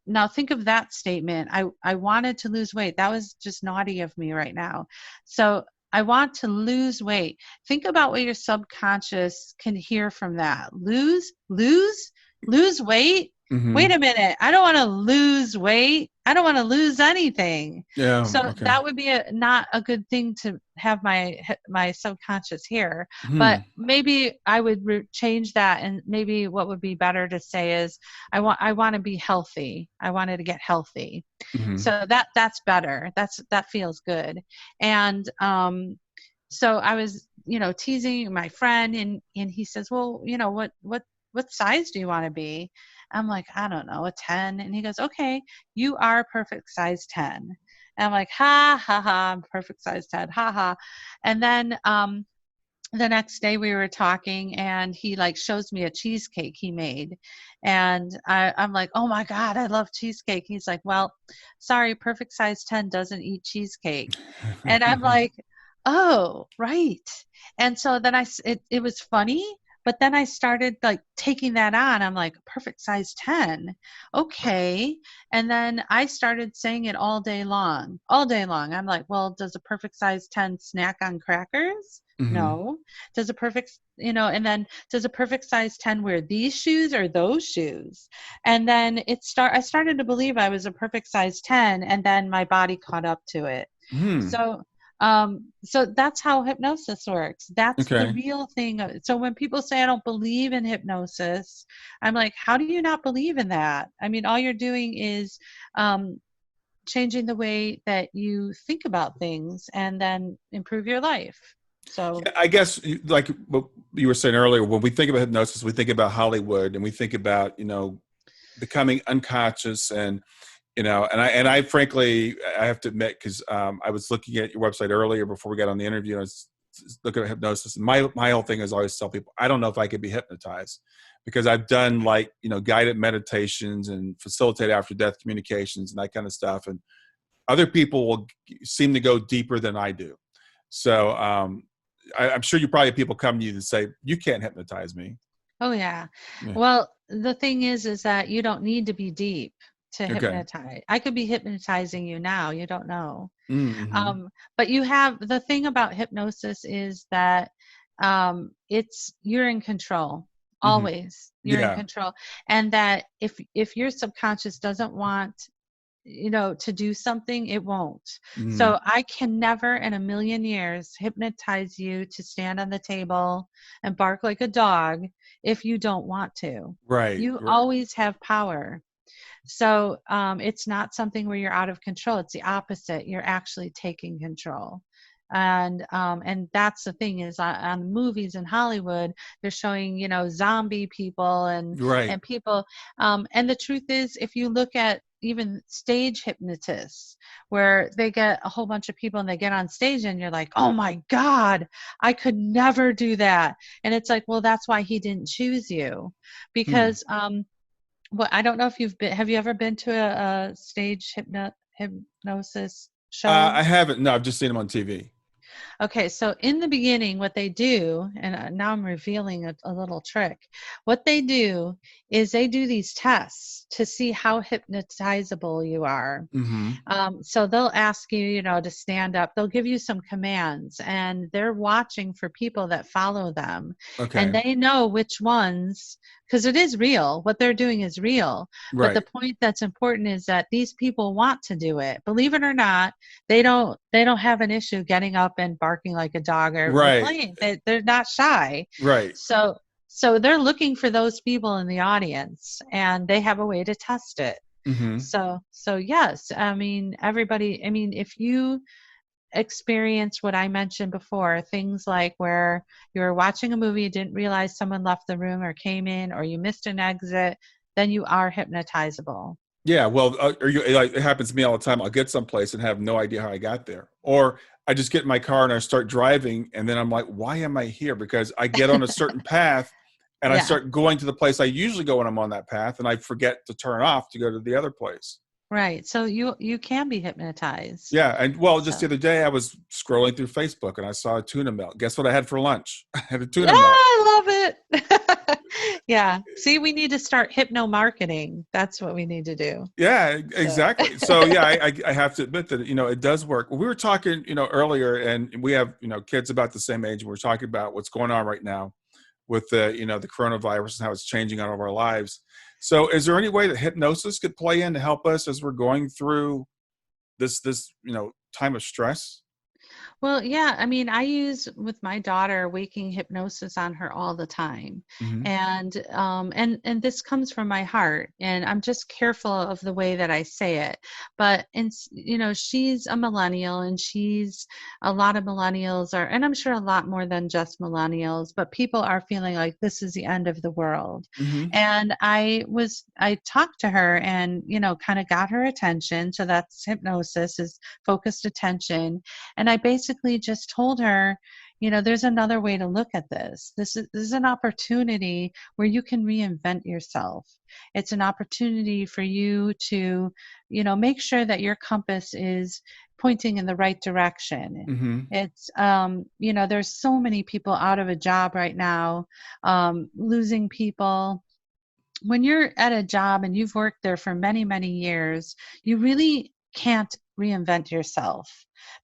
now think of that statement. I wanted to lose weight. That was just naughty of me right now. So I want to lose weight. Think about what your subconscious can hear from that. Lose weight. Wait Mm-hmm. a minute. I don't want to lose weight. I don't want to lose anything. Yeah. So Okay. that would be not a good thing to have my subconscious hear. Hmm. But maybe I would change that, and maybe what would be better to say is, I want to be healthy. I wanted to get healthy. Mm-hmm. So that's better. That feels good. And so I was, teasing my friend, and he says, well, what size do you want to be? I'm like, I don't know, a 10. And he goes, okay, you are perfect size 10. And I'm like, ha ha ha, I'm perfect size 10, ha ha. And then the next day we were talking, and he like shows me a cheesecake he made. And I'm like, oh my God, I love cheesecake. He's like, well, sorry, perfect size 10 doesn't eat cheesecake. And I'm like, oh, right. And so then it was funny, but then I started like taking that on. I'm like, perfect size 10. Okay. And then I started saying it all day long. All day long. I'm like, well, does a perfect size 10 snack on crackers? Hmm. No. Does a perfect, and then does a perfect size 10 wear these shoes or those shoes? And then I started to believe I was a perfect size 10, and then my body caught up to it. Hmm. So that's how hypnosis works. That's the Okay. real thing. So when people say I don't believe in hypnosis, I'm like, how do you not believe in that? I mean, all you're doing is um, changing the way that you think about things and then improve your life. So, I guess, like what you were saying earlier, when we think about hypnosis, we think about Hollywood, and we think about, becoming unconscious, and and I frankly, I have to admit, because I was looking at your website earlier before we got on the interview, and I was looking at hypnosis, and my whole thing is always tell people I don't know if I could be hypnotized, because I've done, like, guided meditations and facilitate after death communications and that kind of stuff, and other people will seem to go deeper than I do. So I'm sure you probably have people come to you and say, you can't hypnotize me. oh yeah. Yeah. Well, the thing is that you don't need to be deep to Okay. hypnotize. I could be hypnotizing you now. You don't know. Mm-hmm. But the thing about hypnosis is that you're in control. Mm-hmm. Always you're in Yeah. control. And that if your subconscious doesn't want to do something, it won't. Mm-hmm. So I can never in a million years hypnotize you to stand on the table and bark like a dog if you don't want to. Right. You Right. always have power. So it's not something where you're out of control. It's the opposite. You're actually taking control. And that's the thing is on movies in Hollywood, they're showing, zombie people Right. and people. And the truth is, if you look at even stage hypnotists, where they get a whole bunch of people and they get on stage and you're like, oh my God, I could never do that. And it's like, well, that's why he didn't choose you. Hmm. Because well, I don't know if have you ever been to a stage hypnosis show? I haven't. No, I've just seen them on TV. Okay, so in the beginning, what they do, and now I'm revealing a little trick. What they do is they do these tests to see how hypnotizable you are. Mm-hmm. So they'll ask you, to stand up. They'll give you some commands, and they're watching for people that follow them, and Okay. they know which ones, because it is real. What they're doing is real. But the Right. point that's important is that these people want to do it. Believe it or not, they don't have an issue getting up and barking like a dog or Right. playing. They're not shy. Right. So they're looking for those people in the audience, and they have a way to test it. Mm-hmm. So yes, I mean, everybody, I mean, if you experience what I mentioned before, things like where you were watching a movie, you didn't realize someone left the room or came in, or you missed an exit, then you are hypnotizable. Yeah. Well, like, it happens to me all the time. I'll get someplace and have no idea how I got there, or I just get in my car and I start driving, and then I'm like, why am I here? Because I get on a certain path, and I Yeah, start going to the place I usually go when I'm on that path, and I forget to turn off to go to the other place. right. So you can be hypnotized. Yeah, and well, just the So other day I was scrolling through Facebook and I saw a tuna melt. Guess what I had for lunch? I had a yeah, tuna melt. I love it. Yeah. See, we need to start hypno marketing. That's what we need to do. Yeah, So exactly. So yeah, I have to admit that it does work. We were talking earlier, and we have kids about the same age. And we're talking about what's going on right now with the coronavirus and how it's changing all of our lives. So, is there any way that hypnosis could play in to help us as we're going through this time of stress? Well, yeah, I mean, I use with my daughter waking hypnosis on her all the time. Hmm. And this comes from my heart, and I'm just careful of the way that I say it. But she's a millennial, and she's a lot of millennials are, and I'm sure a lot more than just millennials, but people are feeling like this is the end of the world. Hmm. And I talked to her and, kind of got her attention. So that's hypnosis, is focused attention. And I basically just told her, there's another way to look at this. This is an opportunity where you can reinvent yourself. It's an opportunity for you to, make sure that your compass is pointing in the right direction. Mm-hmm. It's, there's so many people out of a job right now, losing people. When you're at a job and you've worked there for many, many years, you really can't reinvent yourself,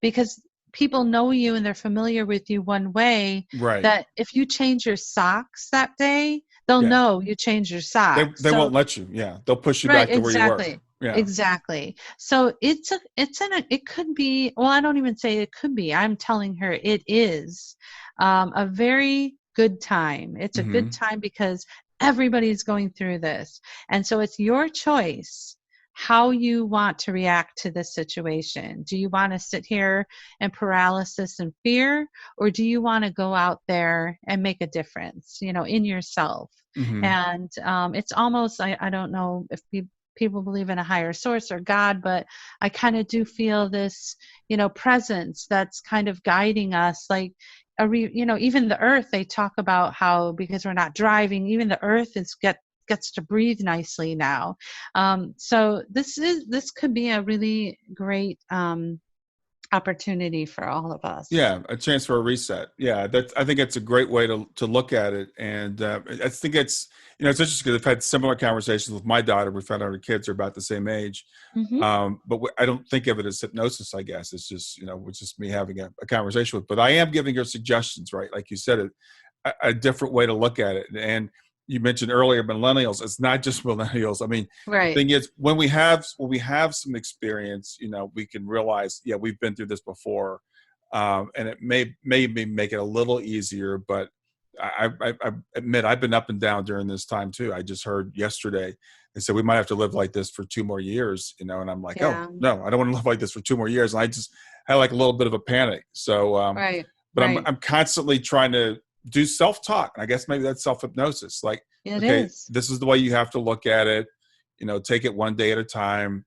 because people know you and they're familiar with you one way, Right. that if you change your socks that day, they'll Yeah. know you changed your socks. They So won't let you. Yeah. They'll push you right, back to where you were. exactly. Yeah. Exactly. So it could be, well, I don't even say it could be. I'm telling her it is a very good time. It's a Mm-hmm. good time because everybody's going through this. And so it's your choice how you want to react to this situation. Do you want to sit here in paralysis and fear, or do you want to go out there and make a difference, in yourself? Mm-hmm. And it's almost, I don't know if people believe in a higher source or God, but I kind of do feel this, presence that's kind of guiding us. Like, even the earth, they talk about how, because we're not driving, even the earth gets to breathe nicely now. So this could be a really great opportunity for all of us. Yeah, a chance for a reset. Yeah, I think it's a great way to look at it, and I think it's it's interesting because I've had similar conversations with my daughter. We found out her kids are about the same age, Mm-hmm. but I don't think of it as hypnosis. I guess it's just it's just me having a conversation with. But I am giving her suggestions, right? Like you said, a different way to look at it. And you mentioned earlier millennials. It's not just millennials. I mean, the Right. thing is, when we have some experience, we can realize, yeah, we've been through this before, and it may make it a little easier. But I admit I've been up and down during this time too. I just heard yesterday they said we might have to live like this for 2 more years, and I'm like, oh Yeah. no, I don't want to live like this for 2 more years. And I just had like a little bit of a panic. So, Right. but Right. I'm constantly trying to do self-talk. And I guess maybe that's self-hypnosis. Like, It okay, is. this is the way you have to look at it. Take it one day at a time.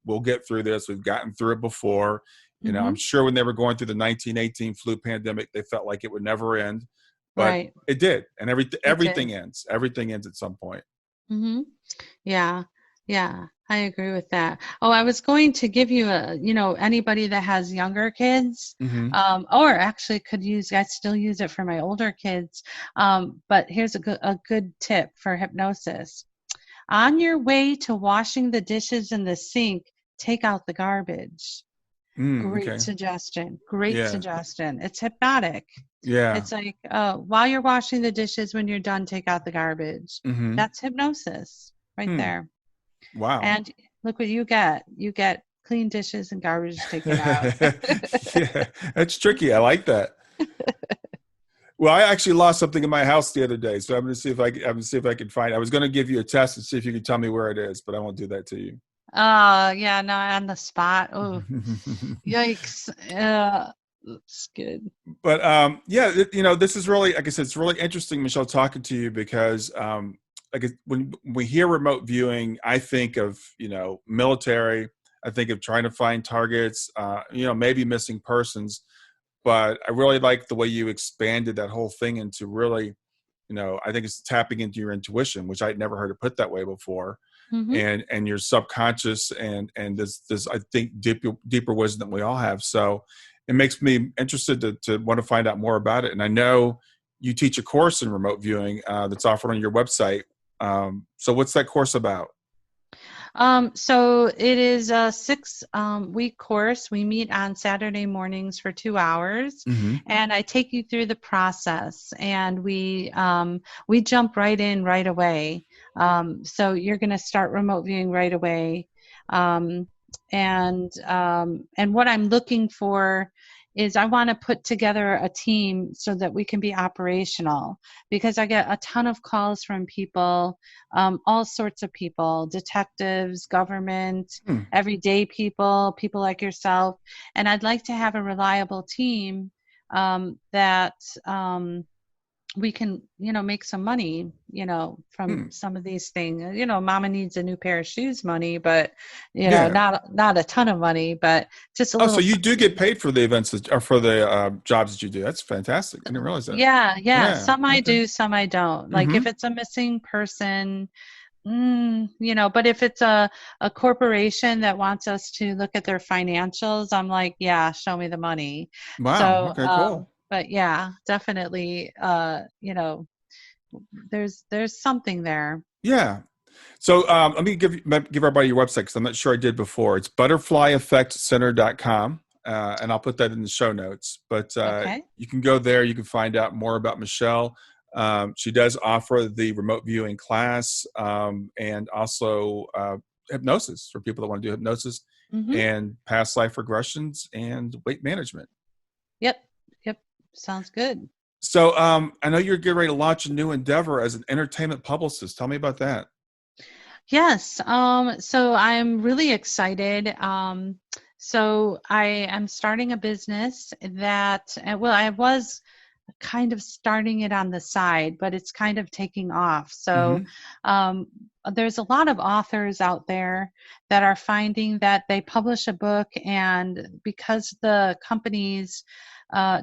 We'll get through this. We've gotten through it before. Mm-hmm. I'm sure when they were going through the 1918 flu pandemic, they felt like it would never end, but Right. it did. And everything did. ends. Everything ends at some point. Mm-hmm. Yeah. Yeah. I agree with that. Oh, I was going to give you anybody that has younger kids, Mm-hmm. or actually I still use it for my older kids. But here's a good tip for hypnosis. On your way to washing the dishes in the sink, take out the garbage. Great Okay. suggestion. Great Yeah. suggestion. It's hypnotic. Yeah. It's like, while you're washing the dishes, when you're done, take out the garbage. Mm-hmm. That's hypnosis right there. Wow. And look what you get. You get clean dishes and garbage taken out. Yeah, that's tricky. I like that. Well, I actually lost something in my house the other day, so I'm going to see if I can find it. I was going to give you a test and see if you could tell me where it is, but I won't do that to you. Oh, yeah, no, on the spot. Oh, yikes. That's good. But yeah, this is really, like I said, it's really interesting, Michelle, talking to you because when we hear remote viewing, I think of military. I think of trying to find targets, maybe missing persons. But I really like the way you expanded that whole thing into really, I think it's tapping into your intuition, which I'd never heard it put that way before. Mm-hmm. And your subconscious and this I think deeper wisdom that we all have. So it makes me interested to want to find out more about it. And I know you teach a course in remote viewing that's offered on your website. So what's that course about? So it is a 6-week course. We meet on Saturday mornings for 2 hours, Mm-hmm. and I take you through the process, and we jump right in right away. So you're going to start remote viewing right away. And what I'm looking for is I want to put together a team so that we can be operational, because I get a ton of calls from people, all sorts of people, detectives, government, everyday people like yourself. And I'd like to have a reliable team that we can, make some money, from some of these things. Mama needs a new pair of shoes money, but, not a ton of money, but just a little. So you do get paid for the events or for the jobs that you do. That's fantastic. I didn't realize that. Yeah. Some I Okay. do, some I don't. Like if it's a missing person, But if it's a corporation that wants us to look at their financials, I'm like, yeah, show me the money. Wow. So, Okay, cool. but yeah, definitely, there's something there. Yeah. So let me give everybody your website because I'm not sure I did before. It's butterflyeffectcenter.com. And I'll put that in the show notes. But Okay. you can go there. You can find out more about Michelle. She does offer the remote viewing class and also hypnosis for people that want to do hypnosis Mm-hmm. and past life regressions and weight management. Yep. Yep. Sounds good. So I know you're getting ready to launch a new endeavor as an entertainment publicist. Tell me about that. Yes. So I'm really excited. So I am starting a business that, well, I was kind of starting it on the side, but it's kind of taking off. So Mm-hmm. um, there's a lot of authors out there that are finding that they publish a book, and because the companies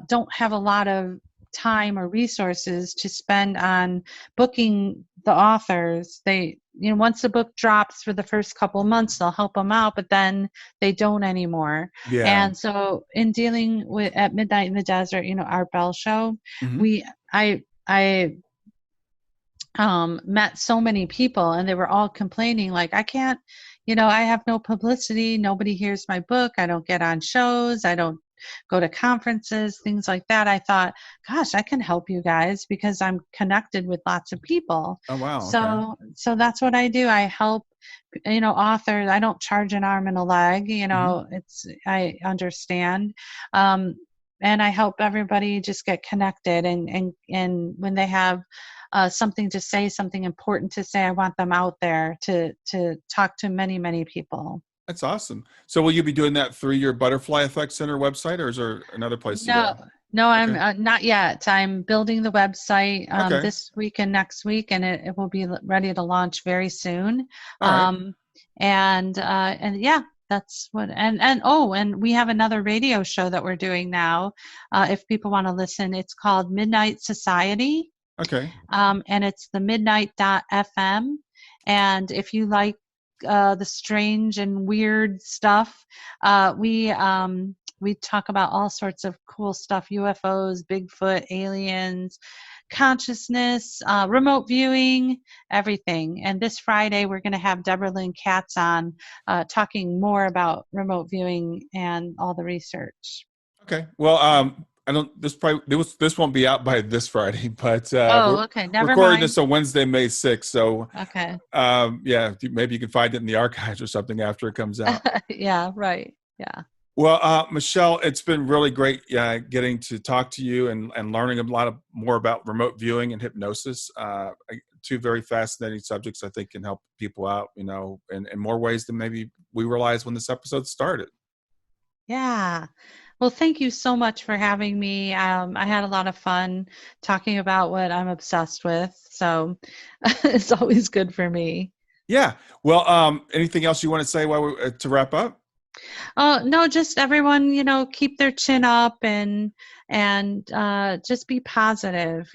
don't have a lot of time or resources to spend on booking the authors, once the book drops for the first couple of months, they'll help them out, but then they don't anymore. Yeah. And so in dealing with at Midnight in the Desert, our Bell show, Mm-hmm. we I met so many people, and they were all complaining, like, I can't, I have no publicity, nobody hears my book, I don't get on shows, I don't go to conferences, things like that. I thought, gosh, I can help you guys because I'm connected with lots of people. Oh, wow. Okay. So that's what I do. I help, authors. I don't charge an arm and a leg, Mm-hmm. I understand. um, and I help everybody just get connected, and when they have something to say, something important to say, I want them out there to talk to many, many people. That's awesome. So will you be doing that through your Butterfly Effect Center website, or is there another place to No, go? no, I'm Okay. not yet. I'm building the website Okay. this week and next week, and it will be ready to launch very soon. All right. Um, and yeah, that's what. And we have another radio show that we're doing now. If people want to listen, it's called Midnight Society, Okay. and it's the midnight.fm. And if you like the strange and weird stuff, we talk about all sorts of cool stuff: UFOs, Bigfoot, aliens, consciousness, remote viewing, everything. And this Friday, we're going to have Deborah Lynn Katz on, talking more about remote viewing and all the research. Okay. Well, I don't. This won't be out by this Friday, but Oh, we're okay. Never recording mind. this on Wednesday, May 6th. So, Okay. yeah, maybe you can find it in the archives or something after it comes out. Yeah, right. Yeah. Well, Michelle, it's been really great getting to talk to you and learning a lot more about remote viewing and hypnosis. Two very fascinating subjects I think can help people out, in more ways than maybe we realized when this episode started. Yeah. Well, thank you so much for having me. I had a lot of fun talking about what I'm obsessed with. So it's always good for me. Yeah. Well, anything else you want to say to wrap up? No, just everyone, keep their chin up, and just be positive.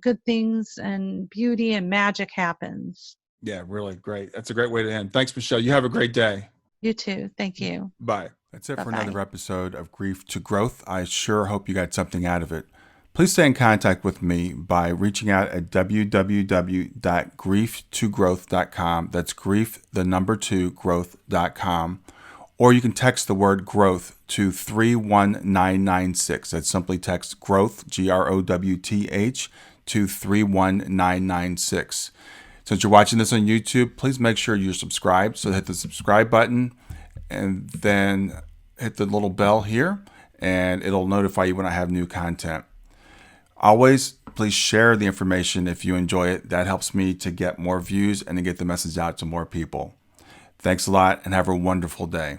Good things and beauty and magic happens. Yeah, really great. That's a great way to end. Thanks, Michelle. You have a great day. You too. Thank you. Bye. That's it for Bye-bye. another episode of Grief to Growth. I sure hope you got something out of it. Please stay in contact with me by reaching out at www.grieftogrowth.com. That's grief, the number 2, growth.com. Or you can text the word growth to 31996. That's simply text growth, GROWTH, to 31996. Since you're watching this on YouTube, please make sure you're subscribed. So hit the subscribe button and then hit the little bell here, and it'll notify you when I have new content. Always, please share the information if you enjoy it. That helps me to get more views and to get the message out to more people. Thanks a lot and have a wonderful day.